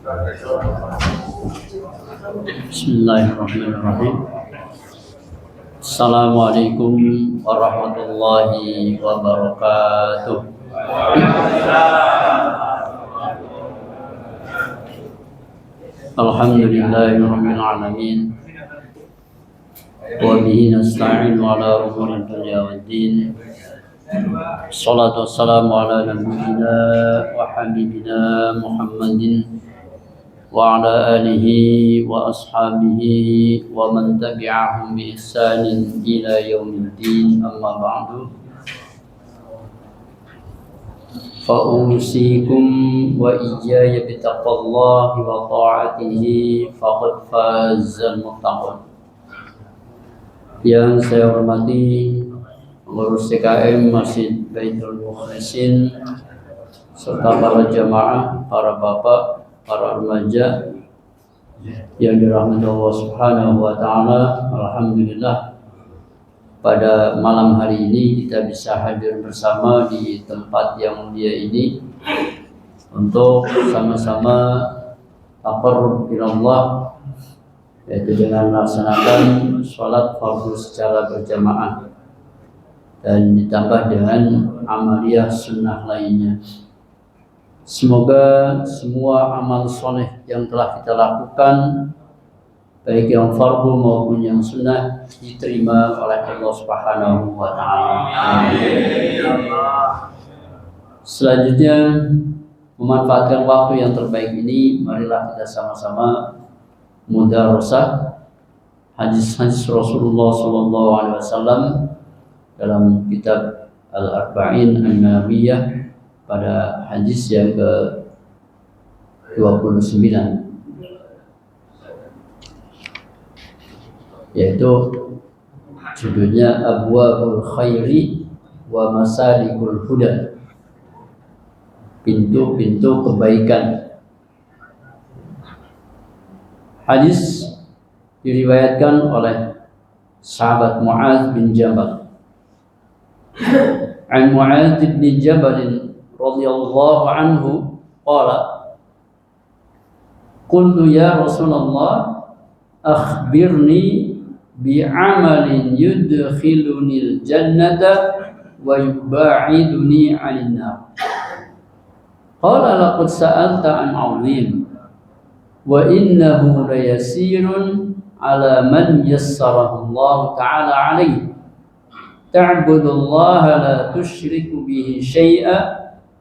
Bismillahirrahmanirrahim. Assalamualaikum warahmatullahi wabarakatuh. Alhamdulillahirabbil alamin. Wa bihi nasta'in ala umuri dunya waddin. Shalatu wassalamu ala nabiyyina wa habibina Muhammadin wa ala alihi wa ashabihi wa man tabi'ahum bi ihsanin ila yaumiddin, amma ba'du. Fa usikum wa iyaya bi taqwallahi wa ta'atihi faqad fazal muttaqun. Yang saya hormati pengurus TKM Masjid Baitul Mukhlisin serta para jamaah, para bapak, para remaja yang dirahmati Allah Subhanahu wa taala. Alhamdulillah, pada malam hari ini kita bisa hadir bersama di tempat yang mulia ini untuk sama-sama taqarrub ila Allah, yaitu dengan melaksanakan sholat fardu secara berjamaah dan ditambah dengan amaliyah sunnah lainnya. Semoga semua amal soleh yang telah kita lakukan, baik yang fardu maupun yang sunnah, diterima oleh Allah Subhanahu wa taala. Selanjutnya, memanfaatkan waktu yang terbaik ini, marilah kita sama-sama mudarasah hadis-hadis Rasulullah SAW dalam kitab Al-Arba'in An-Nawawiyah pada hadis yang ke-29, yaitu judulnya Abwabul Khairi wa Masalikul Huda, pintu-pintu kebaikan. Hadis diriwayatkan oleh sahabat Mu'adz bin Jabal. An Mu'adz bin Jabal radhiyallahu anhu qala, qultu ya Rasulullah akhbirni bi'amalin yudkhilunil jannata wa yuba'iduni 'anil nar. Qala laqad sa'alta an 'azim wa innahu layasirun 'ala man yassarahu Allah ta'ala 'alaihi. Ta'budullaha la tusyriku bihi syai'a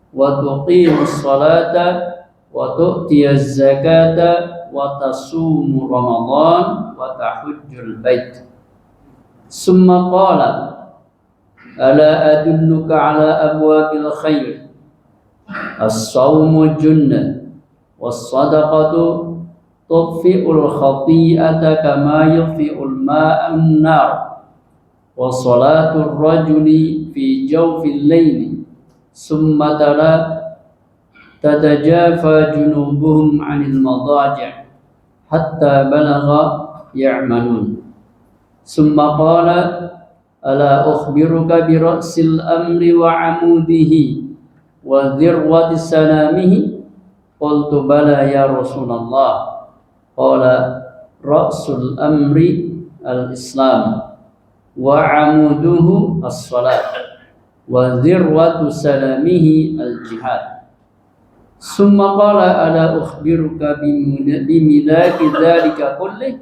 wa tuqimus salata wa tu'tiyaz zakata wa tasumu ramadan wa tahujjul bait. Summa qala, ala adulluka ala abwabil khair, as-sawmu junnah was-sadaqatu tudfi'ul khati'ata kama yudfi'ul ma'un nar wa salatul rajuli fi jawfil layli. Summa tala tatajafa junubuhum 'anil madaji' hatta balagha ya'malun. Summa qala, ala ukhbiruka bi ra'sil amri wa 'amudihi wa dhirwati sanamihi? Qultu bala ya Rasulullah. Qala ra'sul amri al-islam wa 'amuduhu as-salat wa dhirwatu salamihi al-jihad. Summa qala ala ukhbiruka bimilaki dhalika kullih?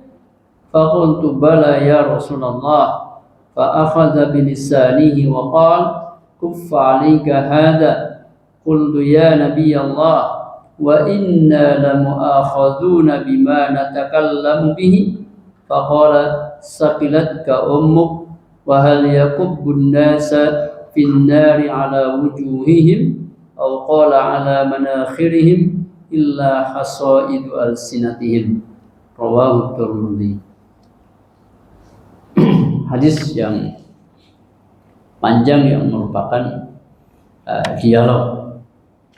Faqultu bala ya Rasulullah. Fa akhadha bilisanihi wa qala kuffa 'alayka hadha. Qultu ya Nabiy Allah, wa inna lamu'akhadhuna bima natakallamu bihi. Faqala saqilatka ummuk wa hal yakubbun nasa fin nari ala wujuhihim aw qala ala manakhirihim illa hasaidu alsinatihim. Rawahu Tirmidzi. Hadis yang panjang yang merupakan dialog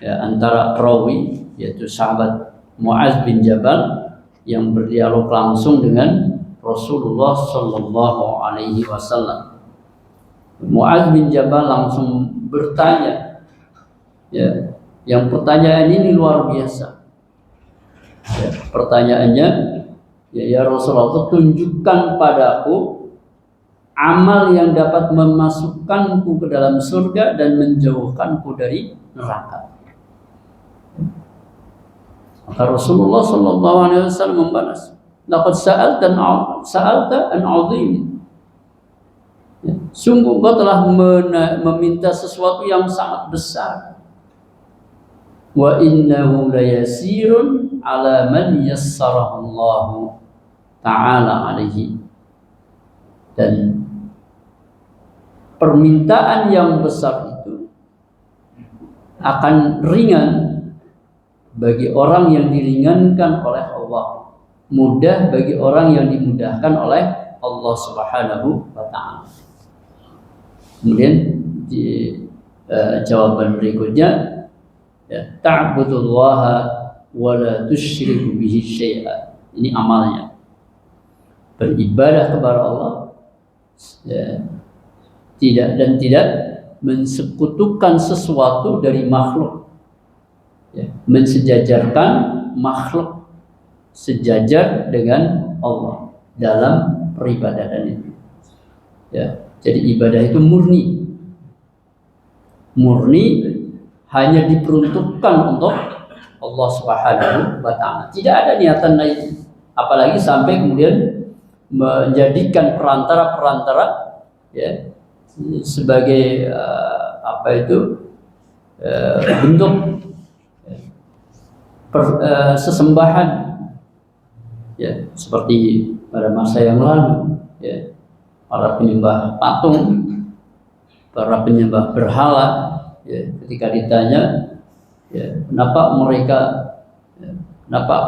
antara perawi, yaitu sahabat Mu'adz bin Jabal, yang berdialog langsung dengan Rasulullah Sallallahu Alaihi Wasallam. Mu'adz bin Jabal langsung bertanya, ya, yang pertanyaan ini luar biasa. Ya, pertanyaannya, ya Rasulullah, tunjukkan padaku amal yang dapat memasukkanku ke dalam surga dan menjauhkanku dari neraka. Maka Rasulullah sallallahu alaihi wasallam membalas, laqad sa'alta an 'azim. Ya, sungguh kau telah meminta sesuatu yang sangat besar. Wa innahu layasirun ala man yassarahu Allah ta'ala alaihi. Dan permintaan yang besar itu akan ringan bagi orang yang diringankan oleh Allah, mudah bagi orang yang dimudahkan oleh Allah Subhanahu wa ta'ala. Kemudian di jawaban berikutnya, ya, ta'budullaha wa la tusyriku bihi syai'a. Ini amalnya. Beribadah kepada Allah, ya, tidak mensekutukan sesuatu dari makhluk. Ya, mensejajarkan makhluk sejajar dengan Allah dalam peribadatan itu. Ya, jadi ibadah itu murni hanya diperuntukkan untuk Allah Subhanahu wa ta'ala. Tidak ada niatan lain, apalagi sampai kemudian menjadikan perantara-perantara, ya, sebagai bentuk sesembahan, ya, seperti pada masa yang lalu, ya, para penyembah patung, para penyembah berhala, ya, ketika ditanya, ya, kenapa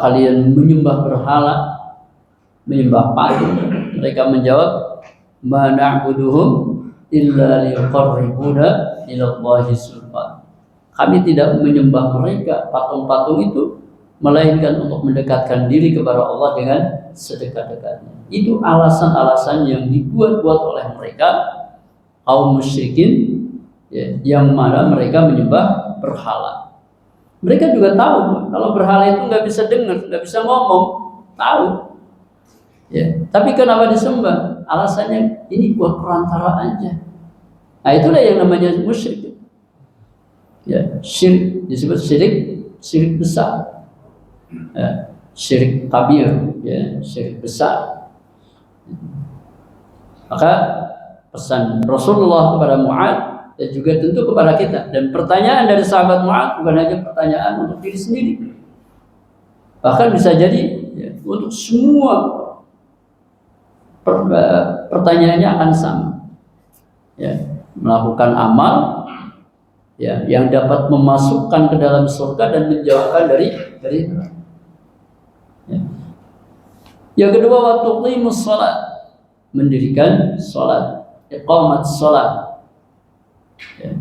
kalian menyembah berhala, menyembah patung, mereka menjawab, ma na'buduhum illa liqarribuna ila Allahi sulfan. Kami tidak menyembah mereka, patung-patung itu, melainkan untuk mendekatkan diri kepada Allah dengan sedekat-dekatnya. Itu alasan-alasan yang dibuat-buat oleh mereka, kaum musyrikin, ya, yang mana mereka menyembah berhala. Mereka juga tahu kalau berhala itu nggak bisa dengar, nggak bisa ngomong, tahu. Ya, tapi kenapa disembah? Alasannya ini buat perantara aja. Nah, itulah yang namanya musyrik. Ya, syirik disebut syirik besar. Ya, syirik kabir, ya, syirik besar. Maka pesan Rasulullah kepada Mu'adz dan juga tentu kepada kita, dan pertanyaan dari sahabat Mu'adz bukan hanya pertanyaan untuk diri sendiri, bahkan bisa jadi, ya, untuk semua pertanyaannya akan sama, ya, melakukan amal, ya, yang dapat memasukkan ke dalam surga dan menjauhkan dari neraka. Ya. Yang kedua, waktu qimus shalat, mendirikan salat, iqamat salat, ya,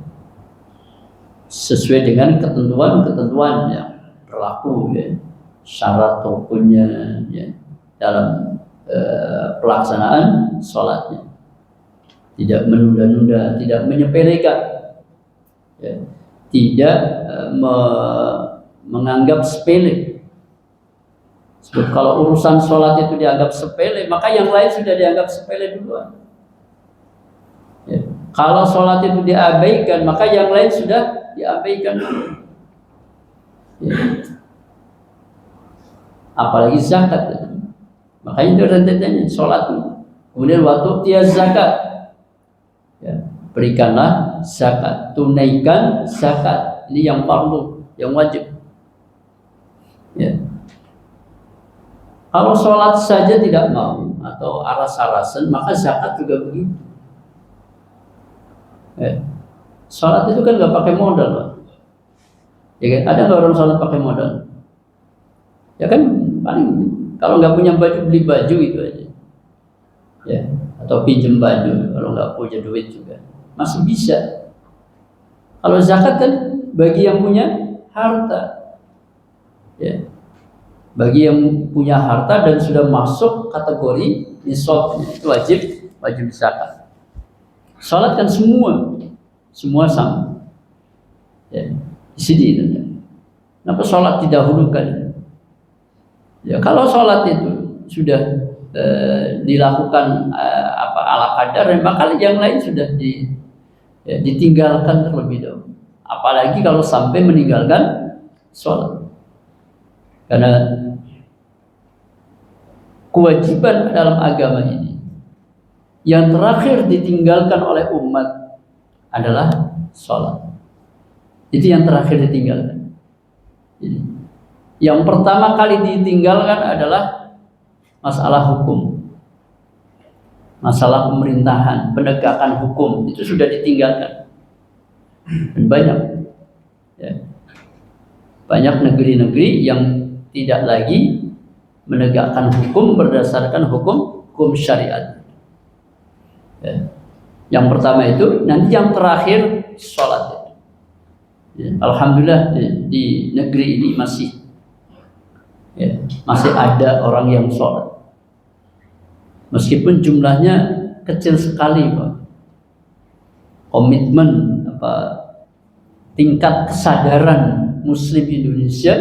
sesuai dengan ketentuan yang berlaku, ya, syarat rukunnya, ya, dalam pelaksanaan salatnya. Tidak menunda-nunda, tidak menyepelekan, ya, tidak menganggap sepele. Sebab kalau urusan sholat itu dianggap sepele, maka yang lain sudah dianggap sepele duluan. Ya. Kalau sholat itu diabaikan, maka yang lain sudah diabaikan dulu. Ya. Apalagi zakat. Makanya itu rentetannya sholat. Kemudian waktu tiaz zakat, ya, berikanlah zakat, tunaikan zakat. Ini yang fardu, yang wajib. Ya. Kalau sholat saja tidak mau atau aras-arasan, maka zakat juga begitu. Ya. Sholat itu kan nggak pakai modal, Pak. Ya kan? Ada nggak orang sholat pakai modal? Ya kan, paling kalau nggak punya baju, beli baju itu aja. Ya, atau pinjam baju kalau nggak punya duit juga masih bisa. Kalau zakat kan bagi yang punya harta, ya, bagi yang punya harta dan sudah masuk kategori nisabnya, itu wajib zakat. Salat kan semua sama, ya, di sini. Kenapa salat didahulukan? Ya, kalau sholat itu sudah dilakukan ala kadar, maka yang lain sudah ditinggalkan terlebih dahulu. Apalagi kalau sampai meninggalkan sholat, karena kewajiban dalam agama ini yang terakhir ditinggalkan oleh umat adalah sholat. Itu yang terakhir ditinggalkan. Yang pertama kali ditinggalkan adalah masalah hukum, masalah pemerintahan, penegakan hukum, itu sudah ditinggalkan. Dan banyak negeri-negeri yang tidak lagi menegakkan hukum berdasarkan hukum syariat. Yang pertama itu, nanti yang terakhir sholat. Alhamdulillah di negeri ini masih ada orang yang sholat, meskipun jumlahnya kecil sekali, Pak. Komitmen tingkat kesadaran Muslim Indonesia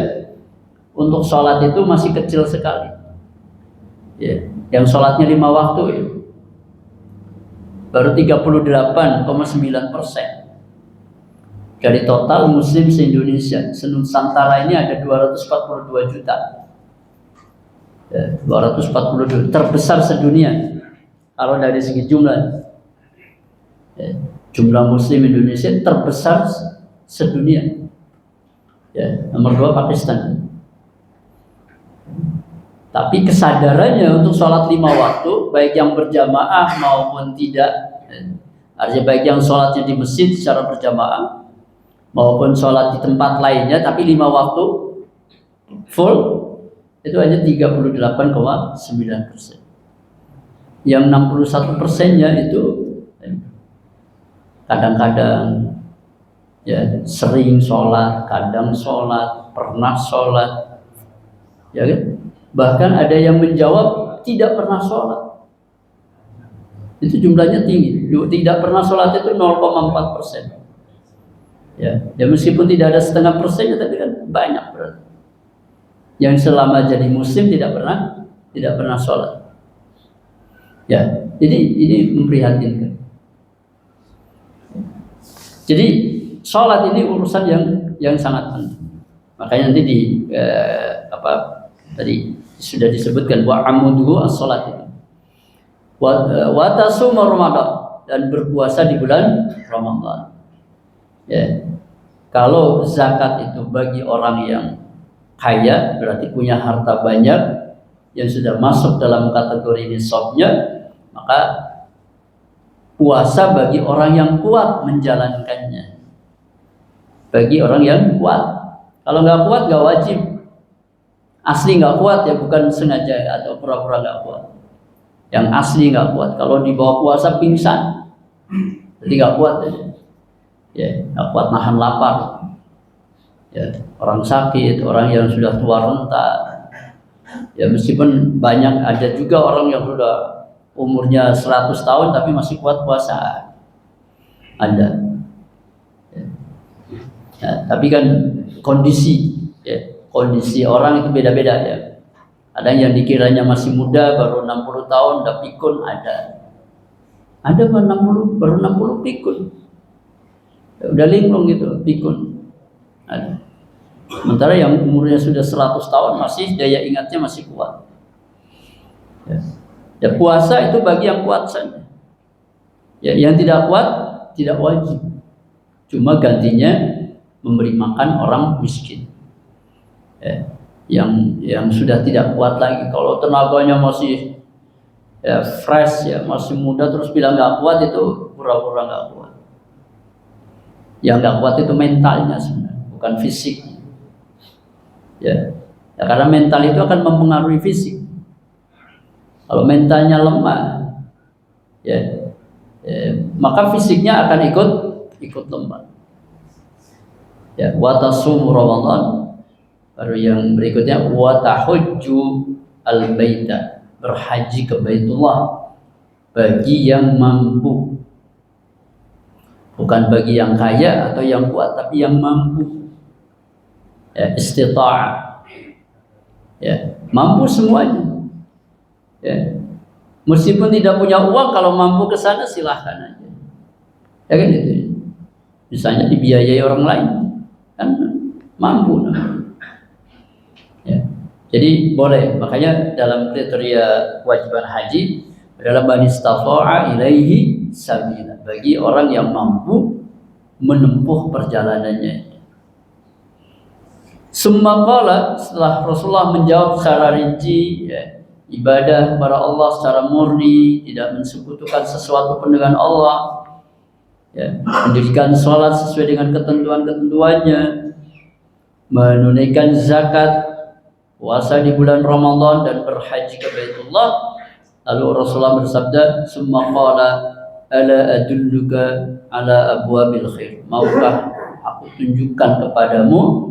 untuk sholat itu masih kecil sekali. Yang sholatnya 5 waktu baru 38,9%. Dari total Muslim se-Indonesia, se-Nusantara ini ada 242 juta. 242, terbesar sedunia kalau dari segi jumlah. Jumlah Muslim Indonesia terbesar sedunia. Nomor 2 Pakistan. Tapi kesadarannya untuk sholat 5 waktu, baik yang berjamaah maupun tidak, artinya baik yang sholatnya di masjid secara berjamaah maupun sholat di tempat lainnya, tapi 5 waktu full, itu hanya 38,9%. Yang 61%-nya itu kadang-kadang sering sholat, kadang sholat, pernah sholat, ya kan? Bahkan ada yang menjawab tidak pernah sholat. Itu jumlahnya tinggi. Tidak pernah sholat itu 0,4%. Ya, meskipun tidak ada 0,5%, tapi kan banyak berarti. Yang selama jadi Muslim tidak pernah sholat. Ini memprihatinkan. Jadi sholat ini urusan yang sangat penting. Makanya nanti tadi sudah disebutkan wa amuduhu as-sholat itu. Wa tasuma Ramadan, dan berpuasa di bulan Ramadan. Kalau zakat itu bagi orang yang kaya, berarti punya harta banyak yang sudah masuk dalam kategori nisabnya, maka puasa bagi orang yang kuat menjalankannya. Bagi orang yang kuat. Kalau nggak kuat nggak wajib. Asli nggak kuat ya, bukan sengaja atau pura-pura nggak kuat. Yang asli nggak kuat. Kalau dibawa puasa pingsan, jadi nggak kuat. Nggak kuat nahan lapar. Orang sakit, orang yang sudah tua renta. Meskipun banyak, ada juga orang yang sudah umurnya 100 tahun tapi masih kuat puasa. Ada. Tapi kan kondisi orang itu beda-beda ya. Ada yang dikiranya masih muda, baru 60 tahun udah pikun, ada 60 baru 60 pikun. Udah linglung gitu, pikun. Ada. Sementara yang umurnya sudah 100 tahun masih daya ingatnya masih kuat. Puasa itu bagi yang kuat saja. Yang tidak kuat tidak wajib. Cuma gantinya memberi makan orang miskin. Yang sudah tidak kuat lagi. Kalau tenaganya masih fresh masih muda, terus bilang nggak kuat, itu pura-pura nggak kuat. Yang nggak kuat itu mentalnya sebenarnya, bukan fisik. Karena mental itu akan mempengaruhi fisik. Kalau mentalnya lemah, maka fisiknya akan ikut lemah. Wa tasumu Ramadan. Baru yang berikutnya wa tahujju al-baita, berhaji ke Baitullah bagi yang mampu. Bukan bagi yang kaya atau yang kuat, tapi yang mampu. Istita'ah. mampu semuanya. Ya. Meskipun tidak punya uang, kalau mampu ke sana silahkan aja. Ya kan itu. Misalnya dibiayai orang lain, kan mampu. Ya. Jadi boleh. Makanya dalam kriteria kewajiban haji adalah man istata'a ilaihi sabila, bagi orang yang mampu menempuh perjalanannya. Summa qala, setelah Rasulullah menjawab secara rinci, ya, ibadah kepada Allah secara murni, tidak mensekutukan sesuatu pun dengan Allah, ya, mendirikan sholat sesuai dengan ketentuan-ketentuannya, menunaikan zakat, puasa di bulan Ramadan, dan berhaji ke Baitullah. Lalu Rasulullah bersabda, summa qala ala adulluka ala abwabil khair, maukah aku tunjukkan kepadamu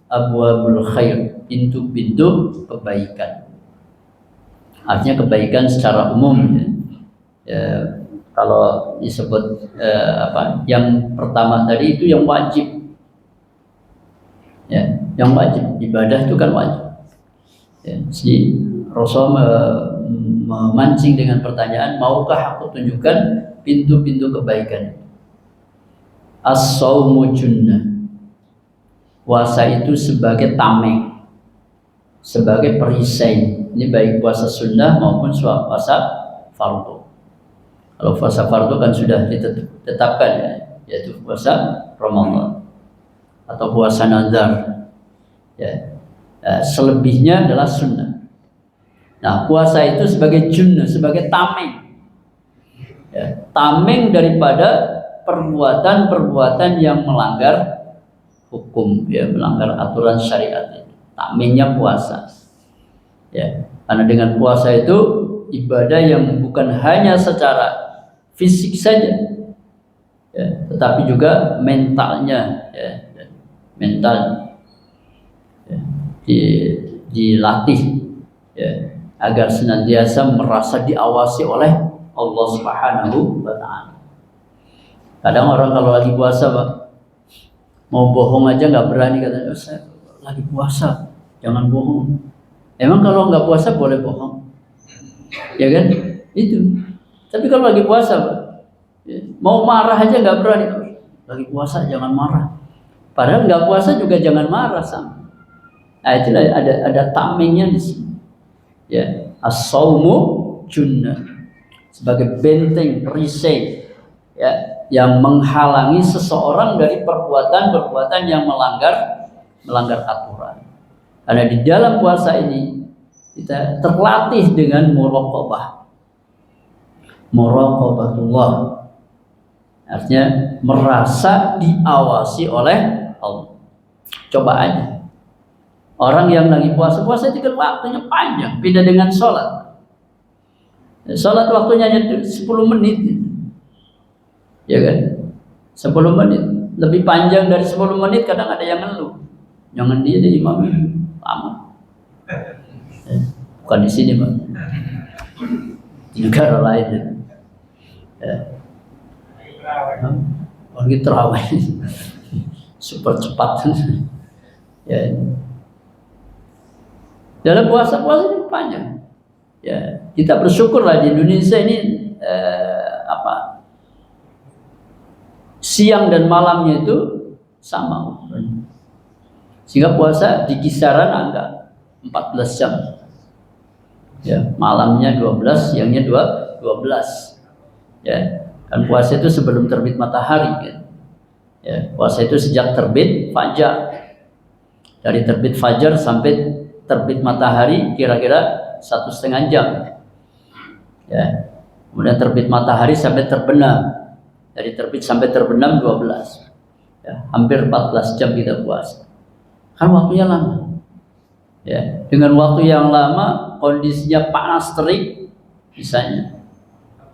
abwabul khair, pintu-pintu kebaikan. Artinya kebaikan secara umum, ya. Ya, kalau disebut yang pertama tadi itu yang wajib, ya, yang wajib, ibadah itu kan wajib. Ya, jadi Rasulullah memancing dengan pertanyaan, maukah aku tunjukkan pintu-pintu kebaikan? As-saumu junnah, puasa itu sebagai tameng, sebagai perisai. Ini baik puasa sunnah maupun puasa fardu. Kalau puasa fardu kan sudah ditetapkan, ya, yaitu puasa Ramadan atau puasa nazar. Ya. Selebihnya adalah sunnah. Nah, puasa itu sebagai junnah, sebagai tameng, ya, tameng daripada perbuatan-perbuatan yang melanggar hukum, ya, melanggar aturan syariat. Tamengnya puasa, ya, karena dengan puasa itu ibadah yang bukan hanya secara fisik saja, ya, tetapi juga mentalnya, ya, mental, ya, dilatih, ya, agar senantiasa merasa diawasi oleh Allah Subhanahu wa Ta'ala. Kadang orang kalau lagi puasa, Pak, mau bohong aja nggak berani, katanya, saya lagi puasa, jangan bohong. Emang kalau nggak puasa boleh bohong, ya kan? Itu. Tapi kalau lagi puasa, Pak, ya, mau marah aja nggak berani. Lagi puasa jangan marah. Padahal nggak puasa juga jangan marah sama. Nah, itulah ada tamengnya di sini. Ya, as-saumu junnah, sebagai benteng perisai, ya, yang menghalangi seseorang dari perbuatan-perbuatan yang melanggar aturan. Karena di dalam puasa ini kita terlatih dengan muraqabatullah, artinya merasa diawasi oleh Allah. Coba aja, orang yang lagi puasa itu kan waktunya panjang, beda dengan sholat. Sholat waktunya hanya 10 menit, ya kan? 10 menit, lebih panjang dari 10 menit kadang ada yang ngeluh. Jangan dia jadi imam lama. Bukan di sini, Pak, di negara lain. Ya. Orang itu terawih super cepat. Ya. Dalam puasa ini panjang. Ya, kita bersyukurlah di Indonesia ini siang dan malamnya itu sama. Sehingga puasa di kisaran angka 14 jam. Ya, malamnya 12, siangnya 12. Ya, kan puasa itu sebelum terbit matahari, kan. Ya, puasa itu sejak terbit fajar. Dari terbit fajar sampai terbit matahari kira-kira 1,5 jam. Ya. Kemudian terbit matahari sampai terbenam. Dari terbit sampai terbenam 12. Ya, hampir 14 jam kita puasa. Kan waktunya lama. Ya, dengan waktu yang lama, kondisinya panas terik, misalnya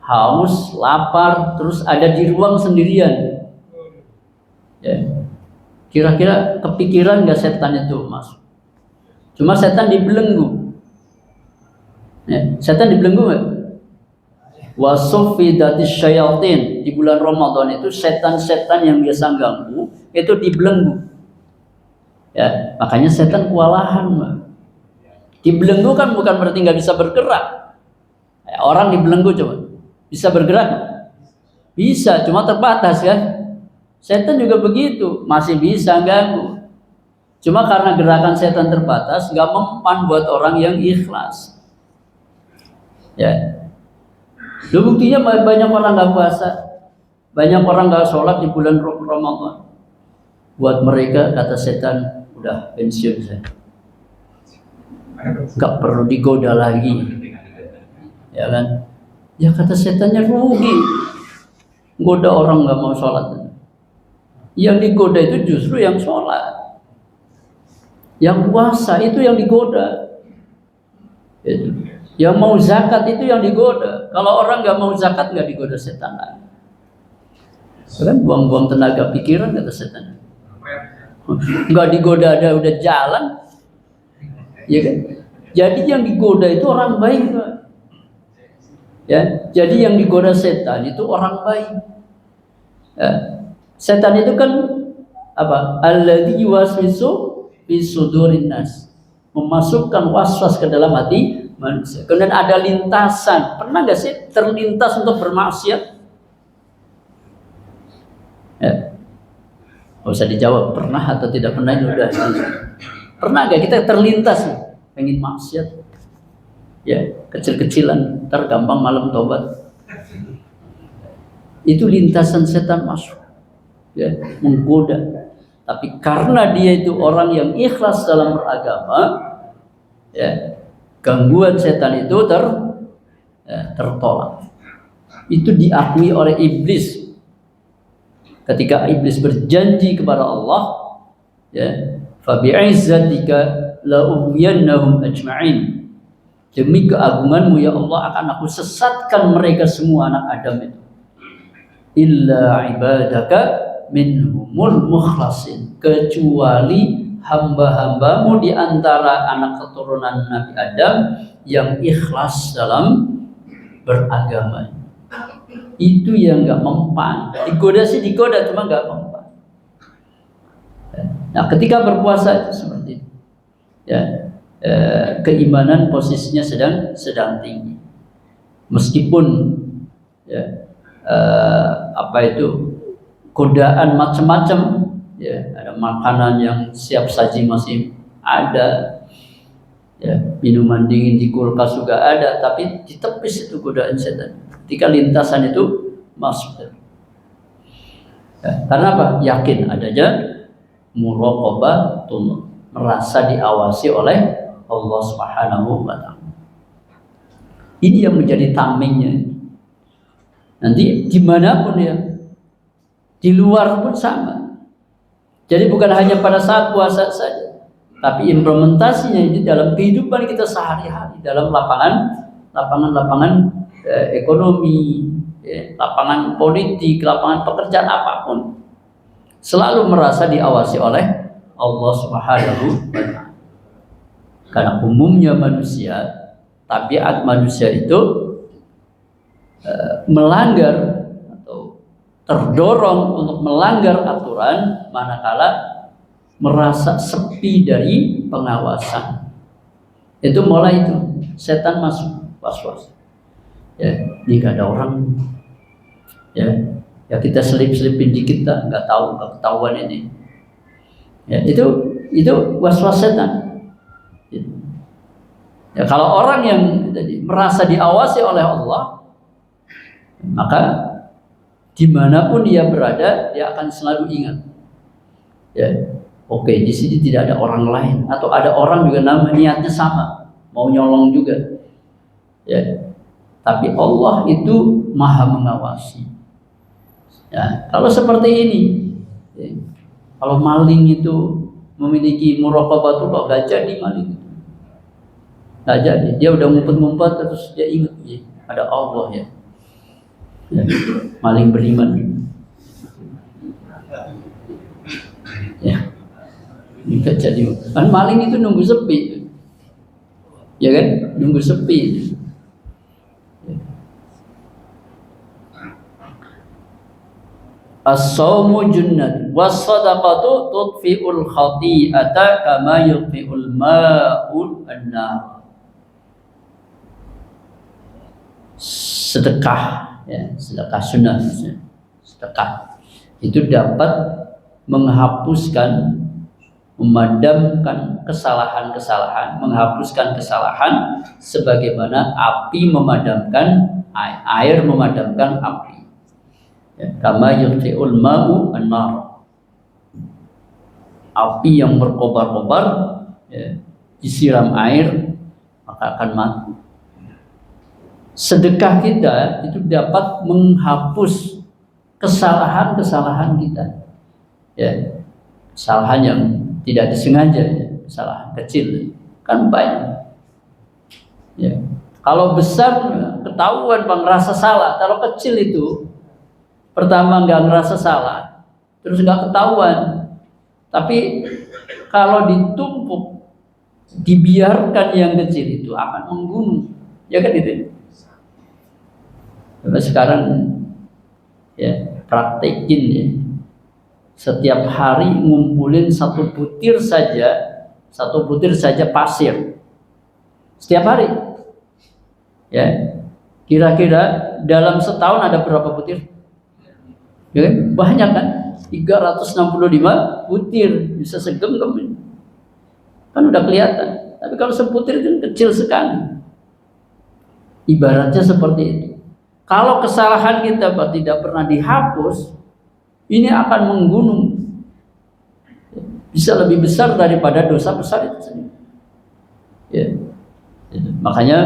haus, lapar, terus ada di ruang sendirian. Ya. Kira-kira kepikiran nggak setan itu masuk? Cuma setan dibelenggu. Ya, setan dibelenggu nggak? Wasuffidatis syayatin, di bulan Ramadan itu setan-setan yang biasa ganggu itu dibelenggu. Ya, makanya setan kewalahan, Mbak. Dibelenggu kan bukan berarti nggak bisa bergerak. Orang dibelenggu coba, bisa bergerak? Bisa, cuma terbatas kan. Setan juga begitu, masih bisa ganggu. Cuma karena gerakan setan terbatas, nggak mempan buat orang yang ikhlas. Ya, lu buktinya banyak orang nggak puasa, banyak orang nggak sholat di bulan Ramadan. Buat mereka kata setan, udah pensiun saya, nggak perlu digoda lagi, ya kan? Ya kata setannya rugi, goda orang nggak mau sholat. Yang digoda itu justru yang sholat, yang puasa itu yang digoda. Itu. Yang mau zakat itu yang digoda. Kalau orang nggak mau zakat nggak digoda setan lagi. Kan buang-buang tenaga pikiran kata setan. Nggak digoda ada udah jalan, ya kan? Jadi yang digoda itu orang baik, ya. Jadi yang digoda setan itu orang baik. Ya. Setan itu kan apa? Alladzi yuwaswisu fi sudurin nas, memasukkan waswas ke dalam hati manusia. Kemudian ada lintasan. Pernah nggak sih terlintas untuk bermaksiat? Ya. Gak usah dijawab pernah atau tidak pernah, ini udah. Pernah nggak kita terlintas pengen maksiat? Ya, kecil-kecilan, ntar gampang malam tobat. Itu lintasan setan masuk, ya, menggoda. Tapi karena dia itu orang yang ikhlas dalam beragama, ya, gangguan setan itu tertolak. Itu diakui oleh iblis. Ketika iblis berjanji kepada Allah, ya, fa bi'izzatika la ughwiyannahum ajma'in. Demi keagunganmu ya Allah akan aku sesatkan mereka semua anak Adam itu. Illa ibadaka minhumul mukhlasin, kecuali hamba-hambamu di antara anak keturunan Nabi Adam yang ikhlas dalam beragama. Itu yang nggak mempan. Digoda sih digoda, cuma nggak mempan. Nah, ketika berpuasa itu seperti itu, ya, keimanan posisinya sedang tinggi, meskipun ya, apa itu godaan macam-macam, ya, ada makanan yang siap saji masih ada, ya, minuman dingin di kulkas juga ada, tapi ditepis itu godaan setan. Ketika lintasan itu masuk, ya, karena apa? Yakin adanya muraqabatun, merasa diawasi oleh Allah Subhanahu wa ta'ala. Ini yang menjadi tamengnya. Nanti dimanapun ya, di luar pun sama. Jadi bukan hanya pada saat puasa saja, tapi implementasinya ini dalam kehidupan kita sehari-hari, dalam lapangan ekonomi, ya, lapangan politik, lapangan pekerjaan apapun, selalu merasa diawasi oleh Allah Subhanahu wa ta'ala. Karena umumnya manusia, tabiat manusia itu melanggar atau terdorong untuk melanggar aturan manakala merasa sepi dari pengawasan. Itu mulai itu setan masuk was-was. Ya, ini gak ada orang, ya, ya kita selip-selipin dikit lah, nggak ketahuan ini. Ya, itu was-was setan. Ya, kalau orang yang merasa diawasi oleh Allah, maka dimanapun dia berada, dia akan selalu ingat. Ya, oke, di sini tidak ada orang lain, atau ada orang juga niatnya sama, mau nyolong juga. Ya, tapi Allah itu maha mengawasi. Ya, kalau seperti ini, ya, kalau maling itu memiliki muraqabatullah, gak jadi maling. Gak jadi, dia udah ngumpet-ngumpet terus dia ingat, ya, ada Allah ya. Ya, maling beriman. Ya, ini gak jadi. Kan maling itu nunggu sepi, ya kan? Nunggu sepi. As-sawmu junnatun was-sadaqatu tudfi'ul khati'ata kama yudfi'ul ma'ul an-nar. sedekah, ya, sedekah sunnah, sedekah itu dapat menghapuskan, memadamkan kesalahan-kesalahan, menghapuskan kesalahan sebagaimana api memadamkan air memadamkan api. Ya, kama yutfi'ul ma'u an-nar. Api yang berkobar-kobar, ya, disiram air maka akan mati. Sedekah kita itu dapat menghapus kesalahan-kesalahan kita, ya, kesalahan yang tidak disengaja, ya, kesalahan kecil kan banyak. Ya. Kalau besar ketahuan bang ngerasa salah, kalau kecil itu pertama nggak ngerasa salah, terus nggak ketahuan. Tapi kalau ditumpuk, dibiarkan yang kecil itu akan menggunung, ya kan itu. Karena sekarang ya praktekin, ya, setiap hari ngumpulin satu butir saja pasir setiap hari, ya, kira-kira dalam setahun ada berapa butir? Ya kan? Banyak kan? 365 butir, bisa segenggam kan udah kelihatan. Tapi kalau sebutir itu kecil sekali. Ibaratnya seperti itu. Kalau kesalahan kita tidak pernah dihapus, ini akan menggunung, bisa lebih besar daripada dosa besar itu sendiri. Ya. Makanya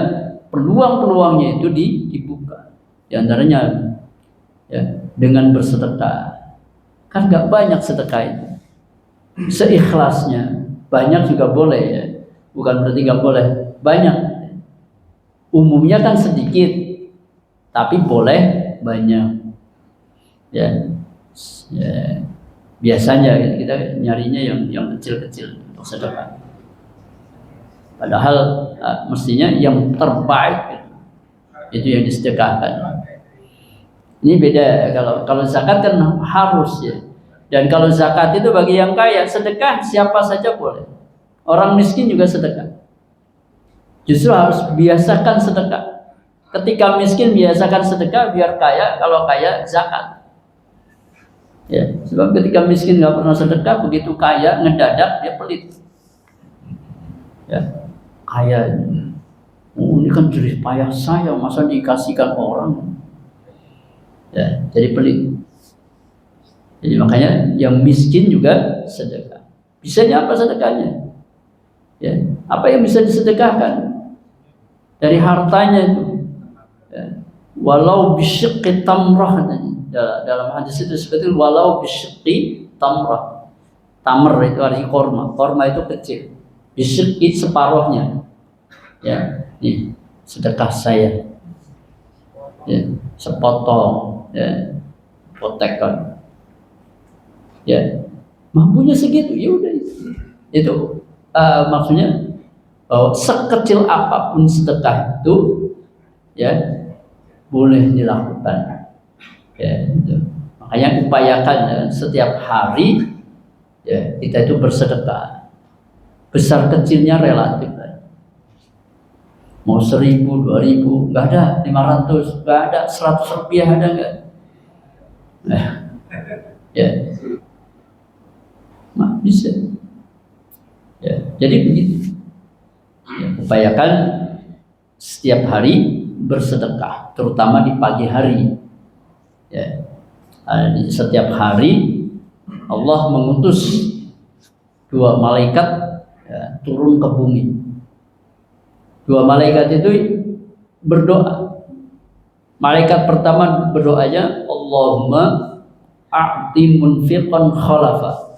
peluang-peluangnya itu dibuka. Di antaranya, ya, dengan bersedekah. Kan gak banyak sedekah itu, seikhlasnya. Banyak juga boleh, ya, bukan berarti gak boleh. Banyak, umumnya kan sedikit, tapi boleh banyak, ya. Ya, biasanya kita nyarinya yang kecil-kecil untuk sedekah. Padahal mestinya yang terbaik itu yang disedekahkan. Ini beda. Kalau zakat kan harus, ya. Dan kalau zakat itu bagi yang kaya, sedekah siapa saja boleh. Orang miskin juga sedekah. Justru harus biasakan sedekah. Ketika miskin biasakan sedekah, biar kaya. Kalau kaya zakat. Ya, sebab ketika miskin nggak pernah sedekah, begitu kaya ngedadak dia pelit. Ya, kaya. Oh, ini kan jerih payah saya, masa dikasihkan orang? Ya, jadi pelit. Jadi makanya yang miskin juga sedekah. Bisanya apa sedekahnya? Ya, apa yang bisa disedekahkan dari hartanya itu? Ya, walau bisyiqqi tamrah, dalam hadis itu seperti walau bisyiqqi tamrah. Tamr itu artinya korma. Korma itu kecil. Bisyiqqi separuhnya. Ya, nih sedekah saya. Ya, sepotong, ya, potekan. Ya, mampunya segitu, ya udah itu. Maksudnya sekecil apapun sedekah itu, ya, boleh dilakukan. Ya, itu. Makanya upayakan, ya, setiap hari, ya, kita itu bersedekah. Besar kecilnya relatif. Mau 1.000, 2.000, nggak ada. 500, nggak ada. 100 rupiah ada nggak? Nah, ya, bisa. Ya, jadi begitu. Ya, upayakan setiap hari bersedekah, terutama di pagi hari. Ya, setiap hari Allah mengutus 2 malaikat, ya, turun ke bumi. 2 malaikat itu berdoa. Malaikat pertama berdoanya, Allahumma a'ti munfiqan khalafa.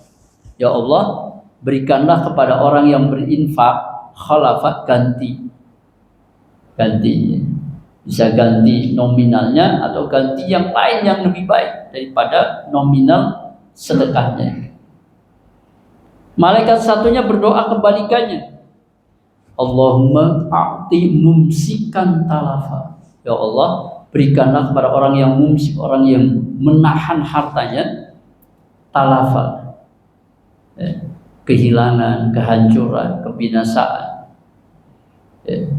Ya Allah, berikanlah kepada orang yang berinfak khalafa, ganti. Bisa ganti nominalnya atau ganti yang lain yang lebih baik daripada nominal sedekahnya. Malaikat satunya berdoa kebalikannya. Allahumma a'ti mumsikan talafa. Ya Allah, berikanlah kepada orang yang mumsik, orang yang menahan hartanya, talafa. Ya, kehilangan, kehancuran, kebinasaan. Ya.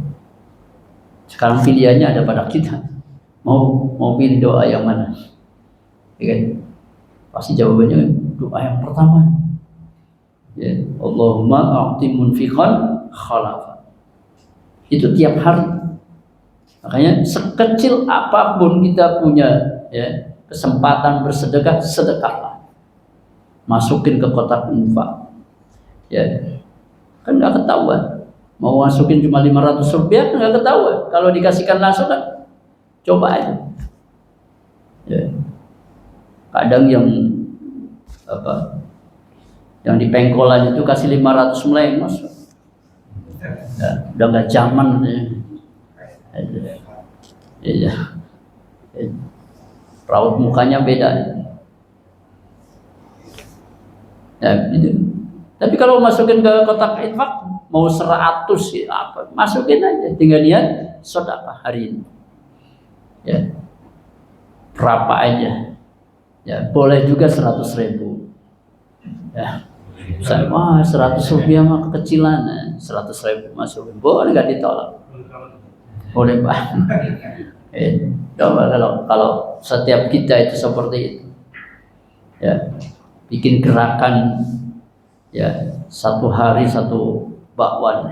Sekarang pilihannya ada pada kita. Mau pilih doa yang mana? Ya kan? Pasti jawabannya doa yang pertama. Ya, Allahumma a'ti munfiqan khalafa. Itu tiap hari. Makanya sekecil apapun kita punya ya, kesempatan bersedekah, sedekahlah. Masukin ke kotak infak. Ya. Kan enggak ketahuan. Mau masukin cuma 500 rupiah enggak ketahuan. Kalau dikasihkan langsung kan coba aja. Ya. Kadang yang yang di pengkolan itu kasih 500 mulai masuk. Ya, udah nggak zaman ya. Raut mukanya beda ya, gitu. Tapi kalau masukin ke kotak infak mau 100 ya, apa masukin aja, tinggal lihat sedekah hari ini ya, berapa aja ya, boleh juga 100.000 ya. Misalnya, wah 100 rupiah mah kekecilan, 100.000 masuk, boleh nggak ditolak? Boleh Pak. Coba kalau setiap kita itu seperti itu, ya, bikin gerakan, ya, satu hari satu bakwan,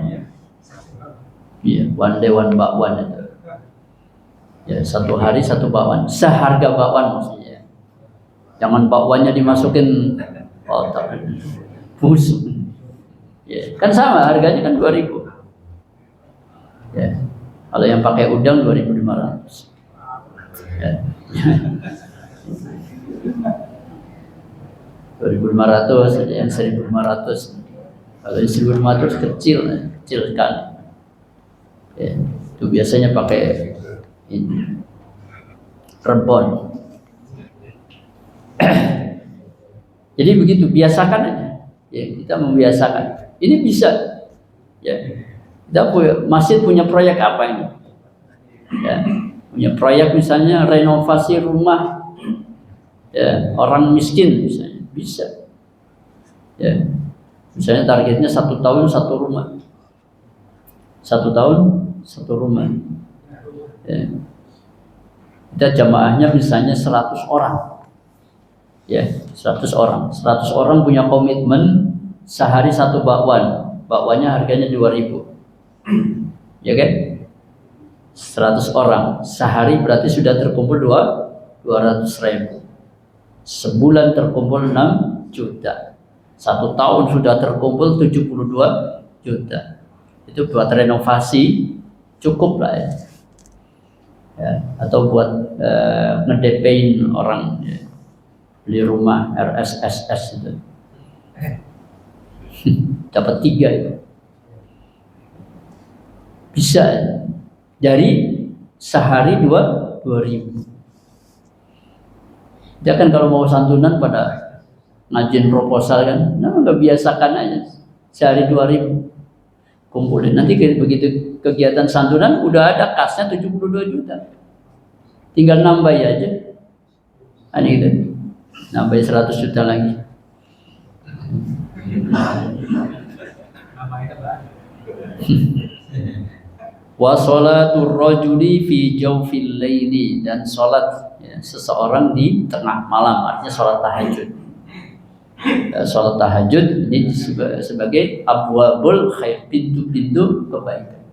ya, one day one bakwan itu, ya, satu hari satu bakwan, seharga bakwan maksudnya, jangan bakwannya dimasukin otak. Busuk. Ya, kan sama harganya kan 2.000. Ya. Kalau yang pakai udang 2.500. Ya. 2.500, ada yang 1.500. Kalau yang 1.500 kecil sekali. Ya. Itu biasanya pakai ini rebon. Jadi begitu, biasakan aja. Ya, kita membiasakan. Ini bisa. Ya. Kita masjid punya proyek apa ini? Ya, punya proyek misalnya renovasi rumah ya, orang miskin misalnya, bisa. Ya. Misalnya targetnya 1 tahun 1 rumah. 1 tahun 1 rumah. Ya. Kita jamaahnya misalnya 100 orang. Ya, 100 orang. 100 orang punya komitmen sehari 1 bakwan. Bakwannya harganya 2.000. Ya kan? 100 orang. Sehari berarti sudah terkumpul 200.000. Sebulan terkumpul 6 juta. 1 tahun sudah terkumpul 72 juta. Itu buat renovasi cukup lah ya. Ya, atau buat nge-DP-in orang ya. Beli rumah RSSS itu dapat 3 itu bisa dari sehari 2.000. Dia kan kalau mau santunan pada ngajuin proposal kan, nah nggak biasakan aja sehari 2.000 kumpulin. Nanti begitu kegiatan santunan udah ada kasnya 72 juta, tinggal nambah aja, aneh gitu. Nambah 100 juta lagi. Wa sholatur rajuli fi jawfil laili, dan sholat ya, seseorang di tengah malam, artinya sholat tahajud. Ya, sholat tahajud ini sebagai abwabul khair, pintu-pintu kebaikan.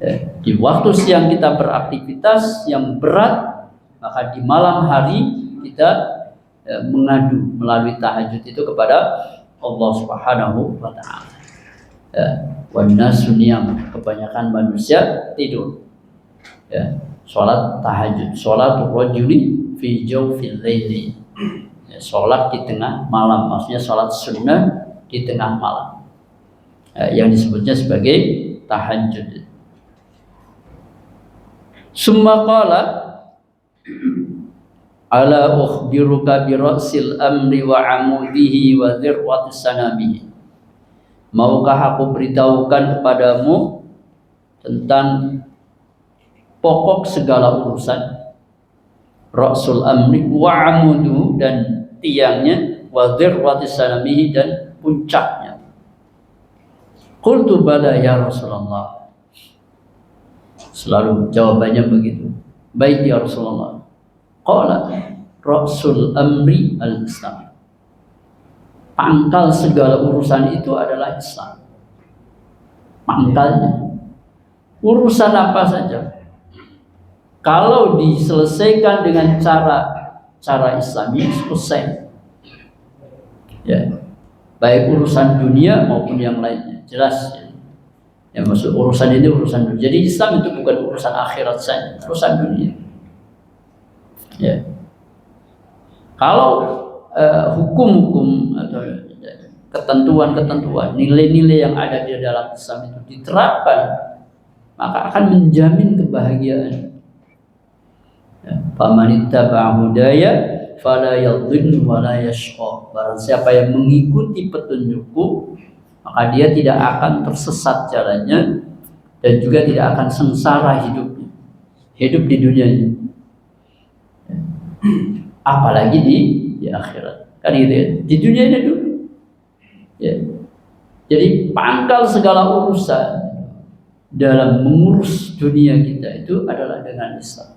Ya, di waktu siang kita beraktivitas yang berat, maka di malam hari kita mengadu melalui tahajud itu kepada Allah Subhanahu wa taala. Ya, wannasu niyam, kebanyakan manusia tidur. Ya, salat tahajud, salatul rajuli fi jawfil laili. Ya, salat di tengah malam, maksudnya salat sunnah di tengah malam. Ya, yang disebutnya sebagai tahajud. Summa qala ala ukhbiruka bi ra'sil amri wa amudihi wa dhirwatis sanamihi. Maukah aku beritahukan kepadamu tentang pokok segala urusan, ra'sul amri wa amudu, dan tiangnya, wa dhirwatis sanamihi, dan puncaknya. Qultu bala ya Rasulullah. Selalu jawabannya begitu. Baik ya Rasulullah. Qala Rasul amri al-Islam. Pangkal segala urusan itu adalah Islam. Pangkalnya. Urusan apa saja. Kalau diselesaikan dengan cara Islami, selesai. Ya. Baik urusan dunia maupun yang lainnya. Jelas ya. Yang maksud urusan ini urusan dunia. Jadi Islam itu bukan urusan akhirat saja, urusan dunia. Ya. Kalau hukum-hukum atau ketentuan-ketentuan, nilai-nilai yang ada di dalam Islam itu diterapkan, maka akan menjamin kebahagiaan. Faman ittaba'a hudaya fala yadhillu wa la yashqa. Barang siapa yang mengikuti petunjukku, maka dia tidak akan tersesat jalannya dan juga tidak akan sengsara hidupnya. Hidup di dunia ini. Apalagi di akhirat. Kan gitu ya. Di dunia ini dulu. Ya. Jadi pangkal segala urusan dalam mengurus dunia kita itu adalah dengan Islam.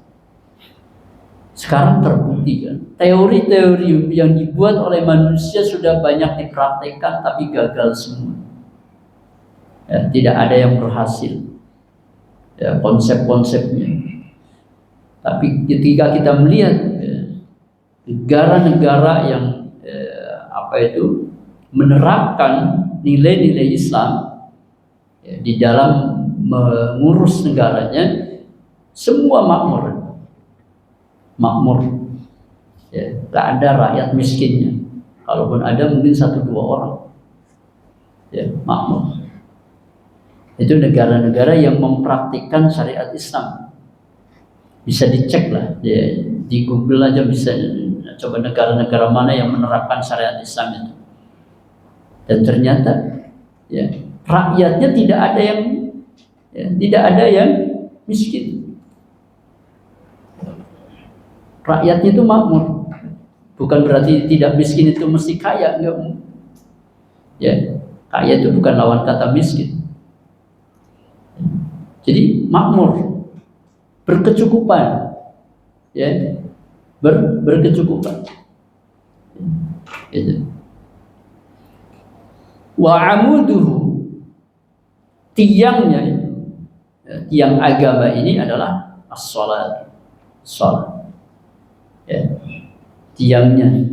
Sekarang terbukti kan, teori-teori yang dibuat oleh manusia sudah banyak dipraktekkan tapi gagal semua. Ya, tidak ada yang berhasil. Ya, konsep-konsepnya. Tapi ketika kita melihat negara-negara yang menerapkan nilai-nilai Islam di dalam mengurus negaranya, semua makmur, ya, tak ada rakyat miskinnya. Kalaupun ada mungkin 1-2 orang, ya, makmur. Itu negara-negara yang mempraktikkan syariat Islam. Bisa dicek lah, ya, di Google aja bisa coba negara-negara mana yang menerapkan syariat Islam itu. Dan ternyata, ya, rakyatnya tidak ada yang miskin. Rakyatnya itu makmur. Bukan berarti tidak miskin itu mesti kaya, enggak. Ya, kaya itu bukan lawan kata miskin. Jadi makmur, berkecukupan, ya, berkecukupan. Gitu. Wa amuduhu, tiangnya itu, ya, tiang agama ini adalah as-salat, salat. Ya, tiangnya.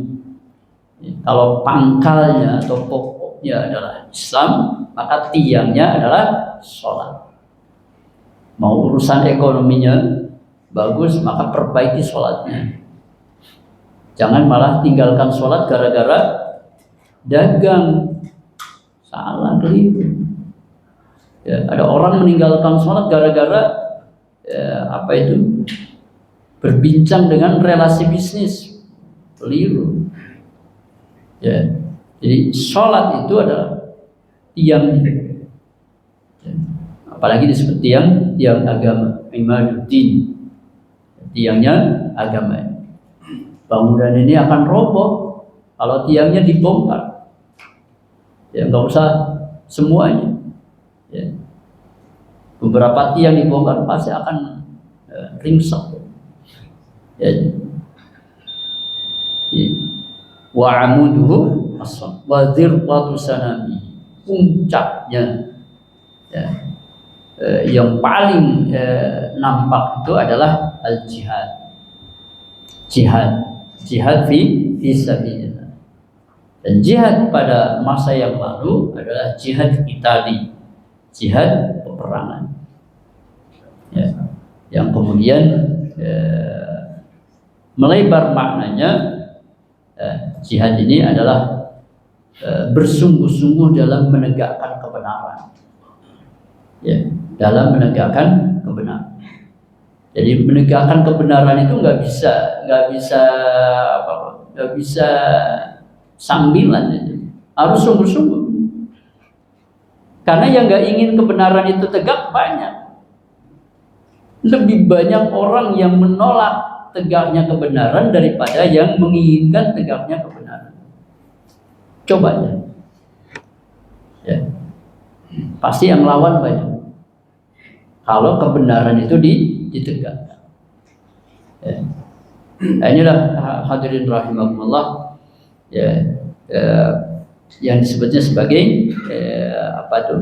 Kalau pangkalnya atau pokoknya adalah Islam, maka tiangnya adalah sholat. Mau urusan ekonominya bagus, maka perbaiki sholatnya. Jangan malah tinggalkan sholat gara-gara dagang. Salah, keliru. Ya, ada orang meninggalkan sholat gara-gara berbincang dengan relasi bisnis. Keliru. Ya, jadi sholat itu adalah tiang, ya, apalagi disebut tiang agama, imaduddin, tiangnya agama. Bangunan ini akan roboh kalau tiangnya dibongkar. Ya, nggak usah semuanya. Ya. Beberapa tiang dibongkar pasti akan ringsek. Ya. Wa amuduhu as-salat wa dzirqatu sanami, puncaknya, ya, yang paling nampak itu adalah al-jihad. Jihad fi sabilillah. Dan jihad pada masa yang lalu adalah jihad qitali, jihad peperangan. Ya, yang kemudian melebar maknanya. Jihad ini adalah bersungguh-sungguh dalam menegakkan kebenaran. Ya, dalam menegakkan kebenaran. Jadi menegakkan kebenaran itu nggak bisa sambilan, harus sungguh-sungguh. Karena yang nggak ingin kebenaran itu tegak banyak. Lebih banyak orang yang menolak tegaknya kebenaran daripada yang menginginkan tegaknya kebenaran. Coba ya, pasti yang lawan banyak. kalau kebenaran itu ditegakkan. Ya. Nah, inilah hadirin rahimakumullah, ya, yang disebutnya sebagai apa itu?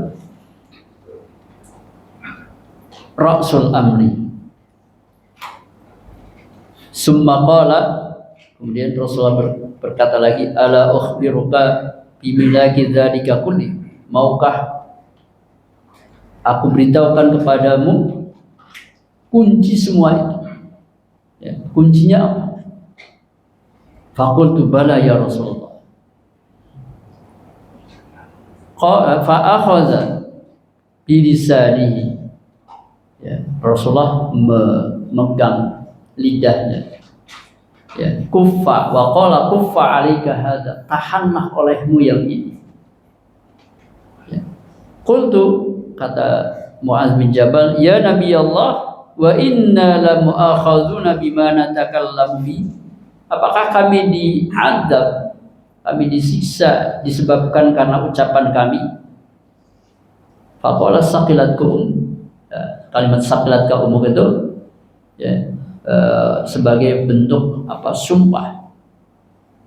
Ra'sul amri. Summa qala, kemudian Rasulullah berkata lagi, ala ukhbiruka bimilaki dzalika kulli, maukah aku beritahukan kepadamu kunci semua itu? Ya, kuncinya apa? Faqultu bala ya Rasulullah. Fa akhadha bi lisanihi. Ya, Rasulullah memegang lidahnya. Ya, kuffa wa qala kuffa alaika hadza, tahanlah olehmu yang ini. Ya. Qultu, kata Mu'adz bin Jabal, ya Nabi Allah, wa inna la mu'akhadzuna bima natakallamu bi. Apakah kami diadab, kami disiksa disebabkan karena ucapan kami? Faqala saqilatkum. Ya, kalimat saqilatka umum itu, ya, sebagai bentuk apa? Sumpah.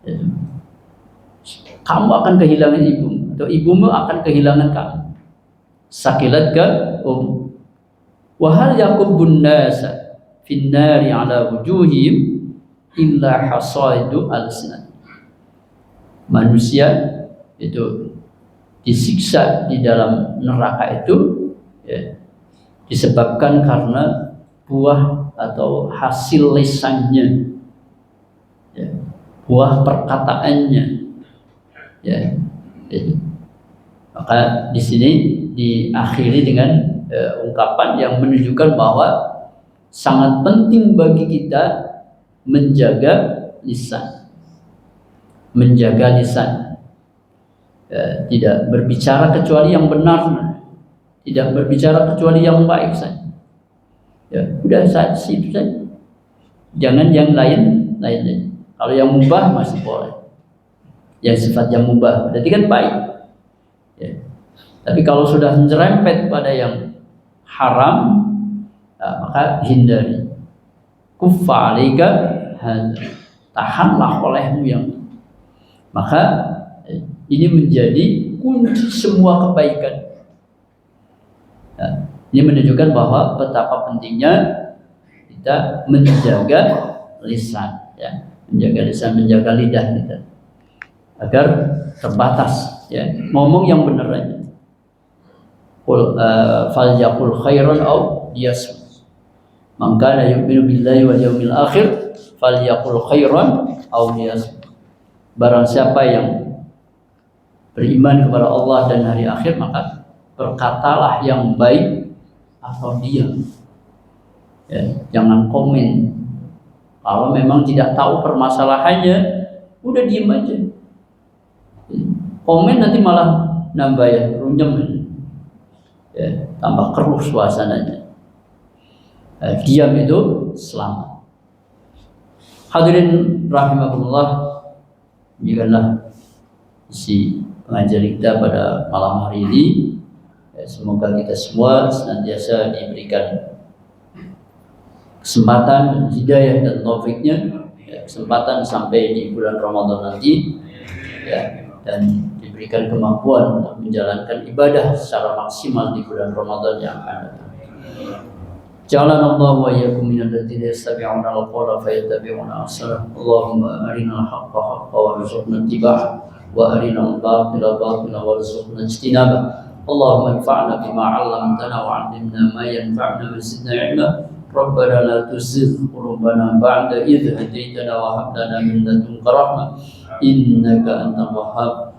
Ya. Kamu akan kehilangan ibumu, atau ibumu akan kehilangan kamu. Saqilatka wa hal yakubbun nasa fin nari ala wujuhihim illa hasaidu alsinat. Manusia itu disiksa di dalam neraka itu, ya, disebabkan karena buah atau hasil lisannya, ya, buah perkataannya, ya. Maka di sini diakhiri dengan ungkapan yang menunjukkan bahwa sangat penting bagi kita menjaga lisan, tidak berbicara kecuali yang benar, tidak berbicara kecuali yang baik saja. Ya, udah saja itu saja. Jangan yang lain. Kalau yang mubah masih boleh. Yang sifat yang mubah berarti kan baik. Ya. Tapi kalau sudah nyerempet pada yang haram, maka hindari. Kuffa alaika hadza, tahanlah olehmu yang. Maka ini menjadi kunci semua kebaikan. Ya. Ini menunjukkan bahwa betapa pentingnya kita menjaga lisan, ya, menjaga lisan, menjaga lidah kita agar terbatas, ya, ngomong yang benar aja. Fal yaqul khairan aw liyasmut. Man kana yu'minu billahi wal yawmil akhir falyaqul khairan aw liyasmut. Barang siapa yang beriman kepada Allah dan hari akhir, maka berkatalah yang baik atau diam. Ya, jangan komen. Kalau memang tidak tahu permasalahannya, udah diam aja. Komen nanti malah nambah ya, runyam, ya, tambah keruh suasananya. Diam itu selamat. Hadirin rahimakumullah, demikianlah isi pengajian kita pada malam hari ini. Semoga kita semua senantiasa diberikan kesempatan, hidayah dan taufiknya, ya, kesempatan sampai di bulan Ramadan nanti, ya, dan diberikan kemampuan untuk menjalankan ibadah secara maksimal di bulan Ramadan yang akan datang. Ja'alana Allah wa iyyakum minal ladzina yastabi'una al-qawla fayattabi'una ahsanah. Allahumma arinal haqqa haqqan warzuqna ittiba'ah wa arinal batila batilan warzuqna ijtinabah. Allahumma anfa'na bima 'allamtana wa 'allimna ma yanfa'una wa zidna 'ilma. Rabbana la tuzigh qulubana ba'da idh hadaytana wa hab lana min ladunka rahmah innaka antal wahhab.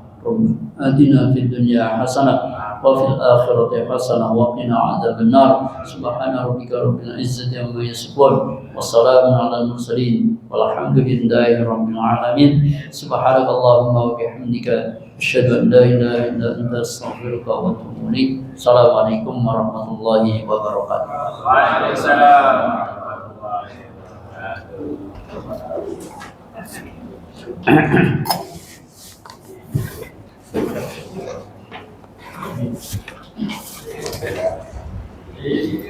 Atina fid dunya hasanah wa fil akhirati hasanah wa qina 'adzabannar. Subhana rabbika rabbil izzati amma yasifun wa salamun 'alal mursalin walhamdulillahi rabbil alamin. Subhanakallahumma wa bihamdika asyhadu an la ilaha illa anta astaghfiruka wa atubu ilaik. Assalamualaikum warahmatullahi wabarakatuh. Waalaikumsalam warahmatullahi wabarakatuh. Ini